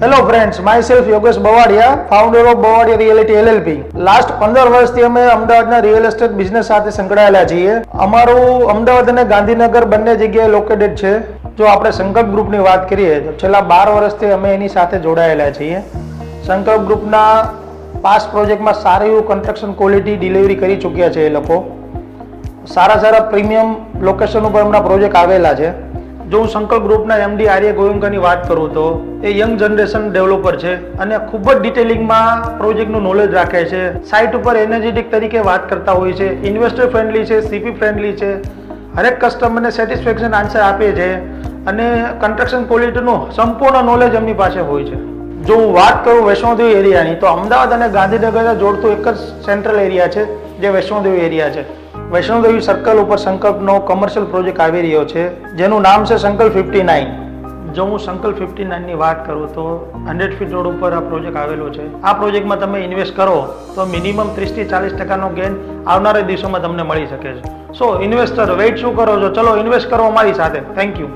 Hello friends, myself Yogesh Bavadiya, founder of Bavadiya reality LLP. લાસ્ટ 15 વર્ષથી અમે અમદાવાદના રિયલ એસ્ટેટ બિઝનેસ સાથે સંકળાયેલા છીએ. અમારું અમદાવાદ અને ગાંધીનગર બંને જગ્યાએ લોકેટેડ છે. જો આપણે સંકલ્પ ગ્રુપની વાત કરીએ તો છેલ્લા 12 વર્ષથી અમે એની સાથે જોડાયેલા છીએ. સંકલ્પ ગ્રુપના પાસ્ટ પ્રોજેક્ટમાં સારી એવું કન્સ્ટ્રક્શન ક્વોલિટી ડિલિવરી કરી ચૂક્યા છે. એ લોકો સારા પ્રીમિયમ લોકેશન ઉપર એમના પ્રોજેક્ટ આવેલા છે. જો હું સંકલ્પ ગ્રુપના એમડી આર્ય ગોયંકાની વાત કરું તો એ યંગ જનરેશન ડેવલપર છે અને ખૂબ જ ડિટેલિંગમાં પ્રોજેક્ટનું નોલેજ રાખે છે. સાઇટ ઉપર એનર્જેટિક તરીકે વાત કરતા હોય છે. ઇન્વેસ્ટર ફ્રેન્ડલી છે, સીપી ફ્રેન્ડલી છે. હરેક કસ્ટમરને સેટિસ્ફેક્શન આન્સર આપે છે અને કન્સ્ટ્રક્શન ક્વોલિટીનું સંપૂર્ણ નોલેજ એમની પાસે હોય છે. જો હું વાત કરું વૈષ્ણોદેવી એરિયાની તો અમદાવાદ અને ગાંધીનગર જોડતું એક જ સેન્ટ્રલ એરિયા છે જે વૈષ્ણોદેવી એરિયા છે. વૈષ્ણોદેવી સર્કલ ઉપર સંકલ્પનો કોમર્શિયલ પ્રોજેક્ટ આવી રહ્યો છે જેનું નામ છે સંકલ્પ 59. જો હું સંકલ્પ 59 ની વાત કરું તો 100 ફીટ રોડ ઉપર આ પ્રોજેક્ટ આવેલો છે. આ પ્રોજેક્ટમાં તમે ઇન્વેસ્ટ કરો તો મિનિમમ 30 થી 40% ગેઇન આવનારા દિવસોમાં તમને મળી શકે છે. સો ઇન્વેસ્ટર વેઇટ શું કરો છો? ચલો ઇન્વેસ્ટ કરો અમારી સાથે. Thank you.